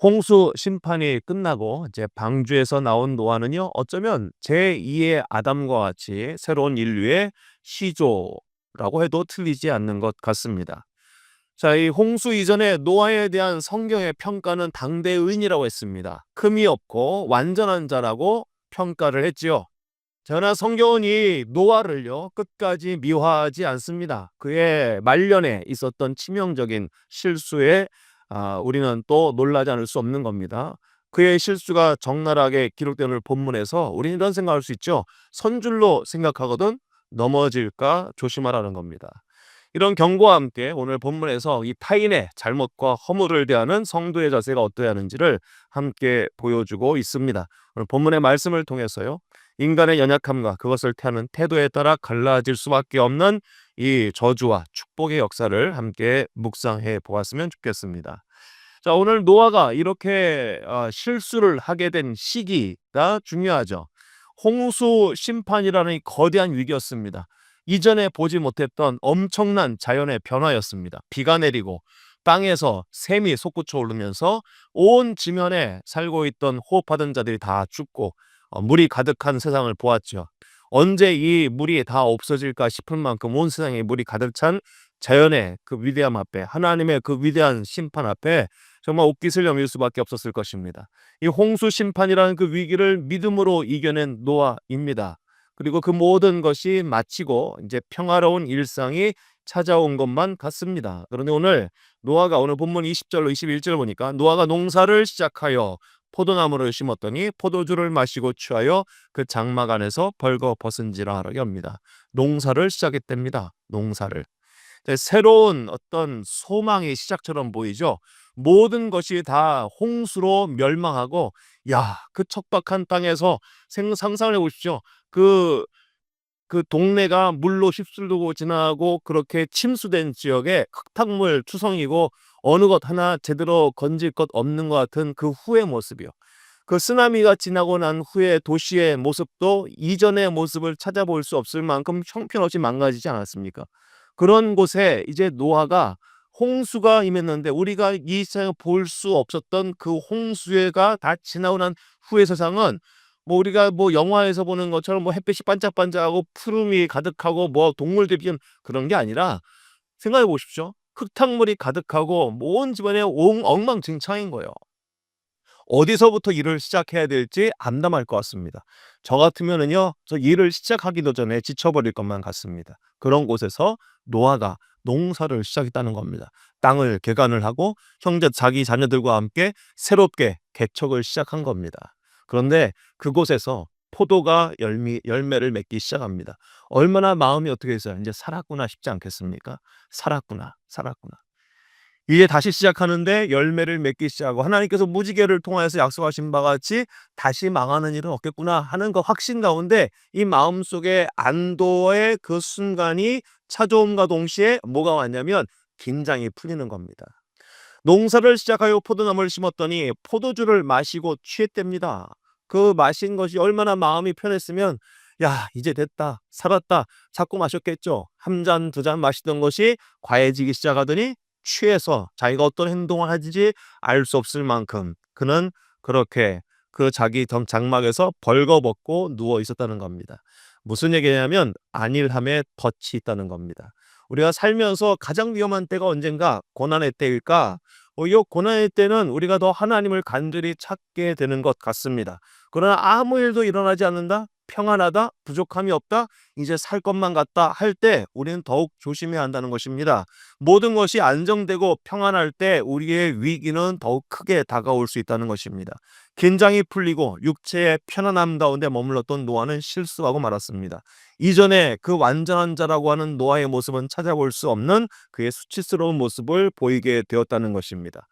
홍수 심판이 끝나고 이제 방주에서 나온 노아는요, 어쩌면 제2의 아담과 같이 새로운 인류의 시조라고 해도 틀리지 않는 것 같습니다. 자, 이 홍수 이전에 노아에 대한 성경의 평가는 당대의인이라고 했습니다. 흠이 없고 완전한 자라고 평가를 했지요. 그러나 성경은 이 노아를요, 끝까지 미화하지 않습니다. 그의 말년에 있었던 치명적인 실수에 우리는 또 놀라지 않을 수 없는 겁니다. 그의 실수가 적나라하게 기록되는 본문에서 우리는 이런 생각할 수 있죠. 선줄로 생각하거든 넘어질까 조심하라는 겁니다. 이런 경고와 함께 오늘 본문에서 이 타인의 잘못과 허물을 대하는 성도의 자세가 어떠해야 하는지를 함께 보여주고 있습니다. 오늘 본문의 말씀을 통해서요, 인간의 연약함과 그것을 태하는 태도에 따라 갈라질 수밖에 없는 이 저주와 축복의 역사를 함께 묵상해 보았으면 좋겠습니다. 자, 오늘 노아가 이렇게 실수를 하게 된 시기가 중요하죠. 홍수 심판이라는 이 거대한 위기였습니다. 이전에 보지 못했던 엄청난 자연의 변화였습니다. 비가 내리고 땅에서 샘이 솟구쳐 오르면서 온 지면에 살고 있던 호흡하던 자들이 다 죽고 물이 가득한 세상을 보았죠. 언제 이 물이 다 없어질까 싶을 만큼 온 세상에 물이 가득 찬 자연의 그 위대함 앞에, 하나님의 그 위대한 심판 앞에 정말 옷깃을 여밀 수밖에 없었을 것입니다. 이 홍수 심판이라는 그 위기를 믿음으로 이겨낸 노아입니다. 그리고 그 모든 것이 마치고 이제 평화로운 일상이 찾아온 것만 같습니다. 그런데 오늘 노아가 오늘 본문 20절로 21절 보니까 노아가 농사를 시작하여 포도나무를 심었더니 포도주를 마시고 취하여 그 장막 안에서 벌거 벗은지라 하라고 합니다. 농사를 시작했답니다. 농사를. 새로운 어떤 소망의 시작처럼 보이죠. 모든 것이 다 홍수로 멸망하고, 야, 그 척박한 땅에서 상상을 해보십시오. 그 동네가 물로 휩쓸리고 지나고 그렇게 침수된 지역에 흙탕물 투성이고 어느 것 하나 제대로 건질 것 없는 것 같은 그 후의 모습이요. 그 쓰나미가 지나고 난 후에 도시의 모습도 이전의 모습을 찾아볼 수 없을 만큼 형편없이 망가지지 않았습니까? 그런 곳에 이제 노아가 홍수가 임했는데 우리가 이 세상에 볼 수 없었던 그 홍수가 다 지나고 난 후의 세상은 뭐 우리가 뭐 영화에서 보는 것처럼 뭐 햇빛이 반짝반짝하고 푸름이 가득하고 뭐 동물들이 피는 그런 게 아니라, 생각해 보십시오. 흙탕물이 가득하고 온 집안에 엉망진창인 거예요. 어디서부터 일을 시작해야 될지 암담할 것 같습니다. 저 같으면은요, 저 일을 시작하기도 전에 지쳐버릴 것만 같습니다. 그런 곳에서 노아가 농사를 시작했다는 겁니다. 땅을 개간을 하고 자기 자녀들과 함께 새롭게 개척을 시작한 겁니다. 그런데 그곳에서 포도가 열매를 맺기 시작합니다. 얼마나 마음이 어떻게 했어요? 이제 살았구나 싶지 않겠습니까? 살았구나, 살았구나. 이제 다시 시작하는데 열매를 맺기 시작하고 하나님께서 무지개를 통하여서 약속하신 바와 같이 다시 망하는 일은 없겠구나 하는 그 확신 가운데 이 마음속에 안도의 그 순간이 찾아옴과 동시에 뭐가 왔냐면 긴장이 풀리는 겁니다. 농사를 시작하여 포도나무를 심었더니 포도주를 마시고 취했답니다. 그 마신 것이 얼마나 마음이 편했으면, 야, 이제 됐다, 살았다 자꾸 마셨겠죠. 한 잔, 두 잔 마시던 것이 과해지기 시작하더니 취해서 자기가 어떤 행동을 하는지 알 수 없을 만큼 그는 그렇게 그 자기 장막에서 벌거벗고 누워 있었다는 겁니다. 무슨 얘기냐면 안일함에 덫이 있다는 겁니다. 우리가 살면서 가장 위험한 때가 언젠가? 고난의 때일까? 이 고난의 때는 우리가 더 하나님을 간절히 찾게 되는 것 같습니다. 그러나 아무 일도 일어나지 않는다? 평안하다? 부족함이 없다? 이제 살 것만 같다 할 때 우리는 더욱 조심해야 한다는 것입니다. 모든 것이 안정되고 평안할 때 우리의 위기는 더욱 크게 다가올 수 있다는 것입니다. 긴장이 풀리고 육체의 편안함 가운데 머물렀던 노아는 실수하고 말았습니다. 이전에 그 완전한 자라고 하는 노아의 모습은 찾아볼 수 없는 그의 수치스러운 모습을 보이게 되었다는 것입니다.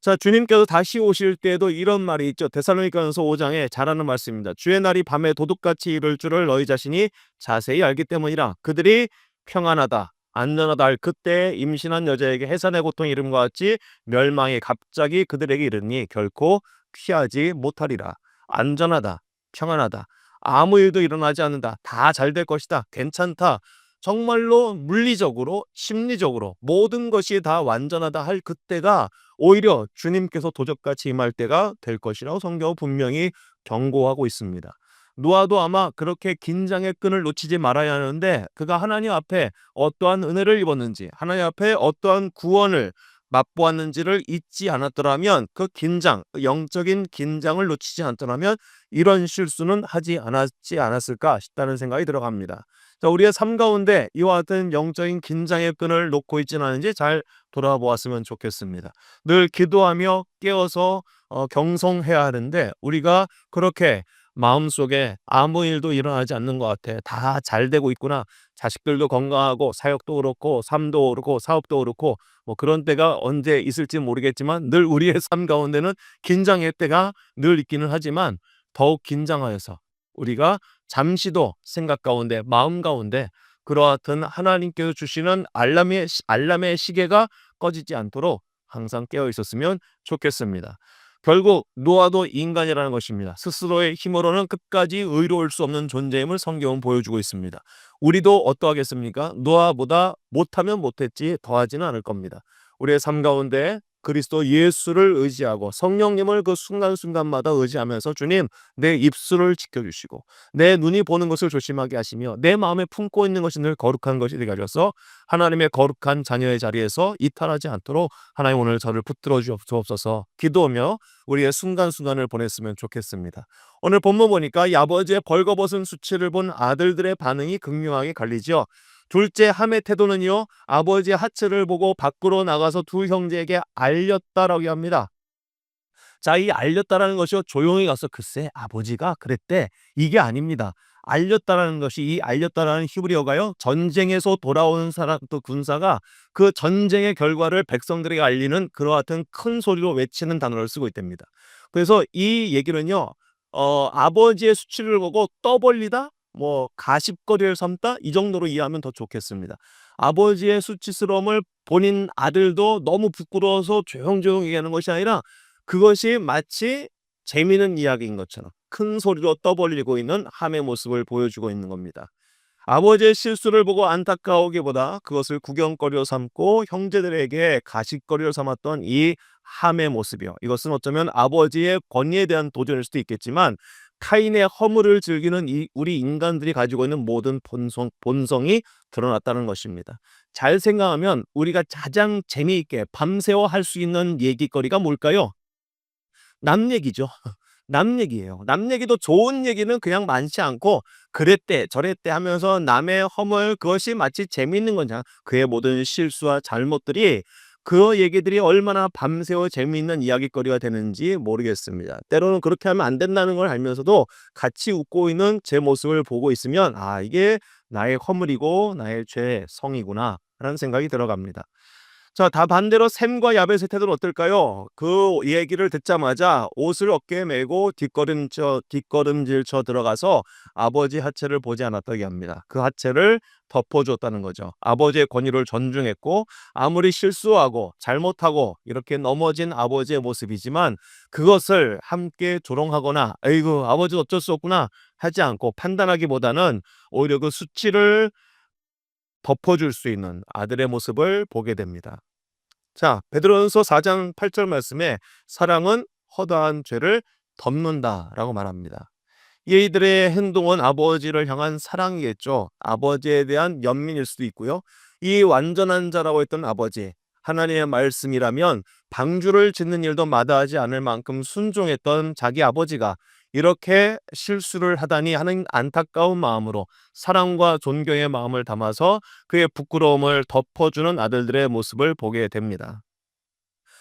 자, 주님께서 다시 오실 때에도 이런 말이 있죠. 데살로니가전서 5장에 잘하는 말씀입니다. 주의 날이 밤에 도둑같이 이를 줄을 너희 자신이 자세히 알기 때문이라. 그들이 평안하다, 안전하다 할 그때 임신한 여자에게 해산의 고통이 이름과 같이 멸망이 갑자기 그들에게 이르니 결코 피하지 못하리라. 안전하다, 평안하다, 아무 일도 일어나지 않는다, 다 잘 될 것이다, 괜찮다, 정말로 물리적으로 심리적으로 모든 것이 다 완전하다 할 그때가 오히려 주님께서 도적같이 임할 때가 될 것이라고 성경은 분명히 경고하고 있습니다. 노아도 아마 그렇게 긴장의 끈을 놓치지 말아야 하는데 그가 하나님 앞에 어떠한 은혜를 입었는지 하나님 앞에 어떠한 구원을 맛보았는지를 잊지 않았더라면 그 긴장, 영적인 긴장을 놓치지 않더라면 이런 실수는 하지 않았을까 싶다는 생각이 들어갑니다. 자, 우리의 삶 가운데 이와 같은 영적인 긴장의 끈을 놓고 있지는 않은지 잘 돌아보았으면 좋겠습니다. 늘 기도하며 깨어서 경성해야 하는데 우리가 그렇게 마음속에 아무 일도 일어나지 않는 것 같아. 다 잘 되고 있구나. 자식들도 건강하고 사역도 그렇고 삶도 그렇고 사업도 그렇고 뭐 그런 때가 언제 있을지 모르겠지만 늘 우리의 삶 가운데는 긴장의 때가 늘 있기는 하지만 더욱 긴장하여서 우리가 잠시도 생각 가운데 마음 가운데 그러하던 하나님께서 주시는 알람의 시계가 꺼지지 않도록 항상 깨어 있었으면 좋겠습니다. 결국 노아도 인간이라는 것입니다. 스스로의 힘으로는 끝까지 의로울 수 없는 존재임을 성경은 보여주고 있습니다. 우리도 어떠하겠습니까? 노아보다 못하면 못했지 더하지는 않을 겁니다. 우리의 삶 가운데 그리스도 예수를 의지하고 성령님을 그 순간순간마다 의지하면서 주님 내 입술을 지켜주시고 내 눈이 보는 것을 조심하게 하시며 내 마음에 품고 있는 것이 늘 거룩한 것이 되게 하셔서 하나님의 거룩한 자녀의 자리에서 이탈하지 않도록 하나님 오늘 저를 붙들어 주옵소서 기도하며 우리의 순간순간을 보냈으면 좋겠습니다. 오늘 본문 보니까 이 아버지의 벌거벗은 수치를 본 아들들의 반응이 극명하게 갈리죠. 둘째 함의 태도는요. 아버지의 하체를 보고 밖으로 나가서 두 형제에게 알렸다라고 합니다. 자, 이 알렸다라는 것이 조용히 가서 글쎄 아버지가 그랬대. 이게 아닙니다. 알렸다라는 것이 이 알렸다라는 히브리어가요. 전쟁에서 돌아오는 사람 또 군사가 그 전쟁의 결과를 백성들에게 알리는 그와 같은 큰 소리로 외치는 단어를 쓰고 있답니다. 그래서 이 얘기는요. 아버지의 수치를 보고 떠벌리다 뭐 가십거리를 삼다 이 정도로 이해하면 더 좋겠습니다. 아버지의 수치스러움을 본인 아들도 너무 부끄러워서 조용조용 얘기하는 것이 아니라 그것이 마치 재미있는 이야기인 것처럼 큰 소리로 떠벌리고 있는 함의 모습을 보여주고 있는 겁니다. 아버지의 실수를 보고 안타까우기보다 그것을 구경거리로 삼고 형제들에게 가십거리로 삼았던 이 함의 모습이요. 이것은 어쩌면 아버지의 권위에 대한 도전일 수도 있겠지만 타인의 허물을 즐기는 우리 인간들이 가지고 있는 모든 본성이 드러났다는 것입니다. 잘 생각하면 우리가 가장 재미있게 밤새워 할 수 있는 얘기거리가 뭘까요? 남 얘기죠. 남 얘기예요. 남 얘기도 좋은 얘기는 그냥 많지 않고 그랬대 저랬대 하면서 남의 허물 그것이 마치 재미있는 거냐. 그의 모든 실수와 잘못들이 그 얘기들이 얼마나 밤새워 재미있는 이야기거리가 되는지 모르겠습니다. 때로는 그렇게 하면 안 된다는 걸 알면서도 같이 웃고 있는 제 모습을 보고 있으면 아 이게 나의 허물이고 나의 죄의 성이구나 라는 생각이 들어갑니다. 자, 다 반대로 샘과 야벳의 태도는 어떨까요? 그 얘기를 듣자마자 옷을 어깨에 메고 뒷걸음질 쳐 들어가서 아버지 하체를 보지 않았다고 합니다. 그 하체를 덮어줬다는 거죠. 아버지의 권위를 존중했고 아무리 실수하고 잘못하고 이렇게 넘어진 아버지의 모습이지만 그것을 함께 조롱하거나 에이구 아버지 어쩔 수 없구나 하지 않고 판단하기보다는 오히려 그 수치를 덮어줄 수 있는 아들의 모습을 보게 됩니다. 자, 베드로전서 4장 8절 말씀에 사랑은 허다한 죄를 덮는다라고 말합니다. 이들의 행동은 아버지를 향한 사랑이겠죠. 아버지에 대한 연민일 수도 있고요. 이 완전한 자라고 했던 아버지, 하나님의 말씀이라면 방주를 짓는 일도 마다하지 않을 만큼 순종했던 자기 아버지가 이렇게 실수를 하다니 하는 안타까운 마음으로 사랑과 존경의 마음을 담아서 그의 부끄러움을 덮어주는 아들들의 모습을 보게 됩니다.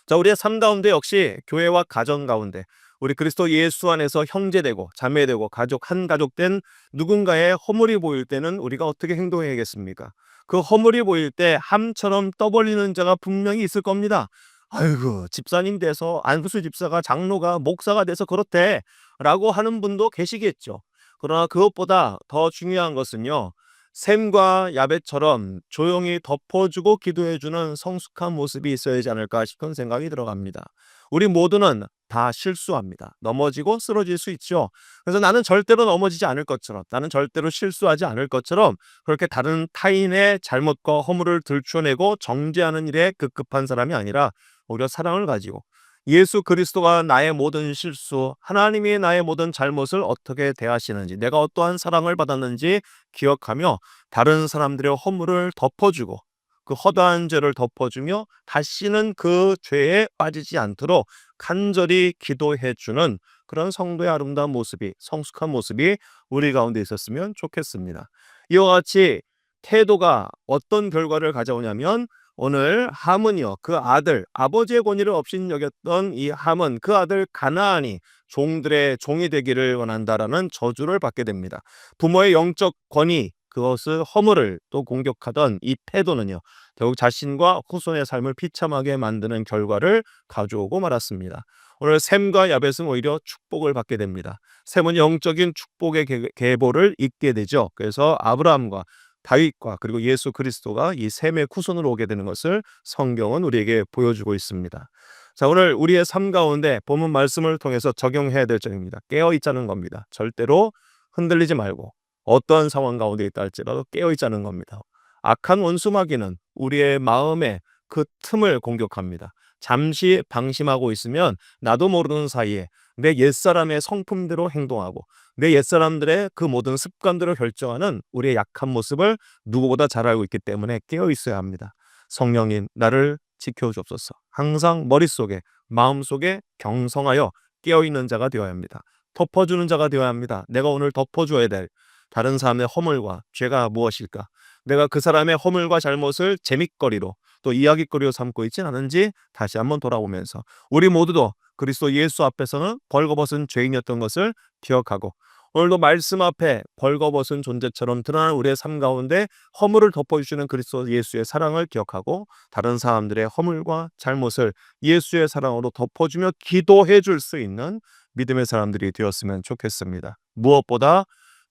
자, 우리의 삶 가운데 역시 교회와 가정 가운데 우리 그리스도 예수 안에서 형제되고 자매되고 한 가족 된 누군가의 허물이 보일 때는 우리가 어떻게 행동해야겠습니까? 그 허물이 보일 때 함처럼 떠벌리는 자가 분명히 있을 겁니다. 아이고 집사님 돼서 안수 집사가 장로가 목사가 돼서 그렇대 라고 하는 분도 계시겠죠. 그러나 그것보다 더 중요한 것은요. 샘과 야벳처럼 조용히 덮어주고 기도해주는 성숙한 모습이 있어야지 않을까 싶은 생각이 들어갑니다. 우리 모두는 다 실수합니다. 넘어지고 쓰러질 수 있죠. 그래서 나는 절대로 넘어지지 않을 것처럼, 나는 절대로 실수하지 않을 것처럼 그렇게 다른 타인의 잘못과 허물을 들추어내고 정죄하는 일에 급급한 사람이 아니라 오히려 사랑을 가지고 예수 그리스도가 나의 모든 실수, 하나님이 나의 모든 잘못을 어떻게 대하시는지, 내가 어떠한 사랑을 받았는지 기억하며 다른 사람들의 허물을 덮어주고 그 허다한 죄를 덮어주며 다시는 그 죄에 빠지지 않도록 간절히 기도해주는 그런 성도의 아름다운 모습이, 성숙한 모습이 우리 가운데 있었으면 좋겠습니다. 이와 같이 태도가 어떤 결과를 가져오냐면, 오늘 함은요, 그 아들, 아버지의 권위를 업신여겼던 이 함은 그 아들 가나안이 종들의 종이 되기를 원한다라는 저주를 받게 됩니다. 부모의 영적 권위, 그것을 허물을 또 공격하던 이 태도는요, 결국 자신과 후손의 삶을 비참하게 만드는 결과를 가져오고 말았습니다. 오늘 셈과 야벳은 오히려 축복을 받게 됩니다. 셈은 영적인 축복의 계보를 잇게 되죠. 그래서 아브라함과 다윗과 그리고 예수 그리스도가 이 셈의 후손으로 오게 되는 것을 성경은 우리에게 보여주고 있습니다. 자, 오늘 우리의 삶 가운데 본문 말씀을 통해서 적용해야 될 점입니다. 깨어 있자는 겁니다. 절대로 흔들리지 말고 어떠한 상황 가운데 있다 할지라도 깨어 있자는 겁니다. 악한 원수마귀는 우리의 마음에 그 틈을 공격합니다. 잠시 방심하고 있으면 나도 모르는 사이에 내 옛사람의 성품대로 행동하고 내 옛사람들의 그 모든 습관들을 결정하는 우리의 약한 모습을 누구보다 잘 알고 있기 때문에 깨어 있어야 합니다. 성령님, 나를 지켜주옵소서. 항상 머릿속에, 마음속에 경성하여 깨어있는 자가 되어야 합니다. 덮어주는 자가 되어야 합니다. 내가 오늘 덮어줘야 될 다른 사람의 허물과 죄가 무엇일까? 내가 그 사람의 허물과 잘못을 재밌거리로 또 이야기거리로 삼고 있진 않은지 다시 한번 돌아보면서 우리 모두도 그리스도 예수 앞에서는 벌거벗은 죄인이었던 것을 기억하고, 오늘도 말씀 앞에 벌거벗은 존재처럼 드러나는 우리의 삶 가운데 허물을 덮어주시는 그리스도 예수의 사랑을 기억하고 다른 사람들의 허물과 잘못을 예수의 사랑으로 덮어주며 기도해 줄 수 있는 믿음의 사람들이 되었으면 좋겠습니다. 무엇보다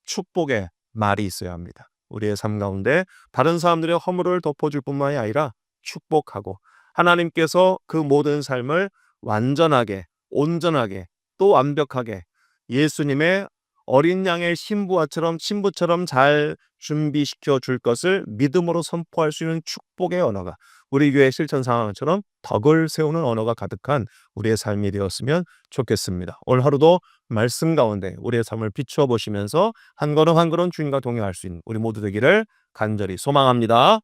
축복의 말이 있어야 합니다. 우리의 삶 가운데 다른 사람들의 허물을 덮어줄 뿐만이 아니라 축복하고 하나님께서 그 모든 삶을 완전하게, 온전하게, 또 완벽하게 예수님의 어린 양의 신부처럼 잘 준비시켜 줄 것을 믿음으로 선포할 수 있는 축복의 언어가, 우리 교회 실천 상황처럼 덕을 세우는 언어가 가득한 우리의 삶이 되었으면 좋겠습니다. 오늘 하루도 말씀 가운데 우리의 삶을 비추어 보시면서 한 걸음 한 걸음 주님과 동행할 수 있는 우리 모두 되기를 간절히 소망합니다.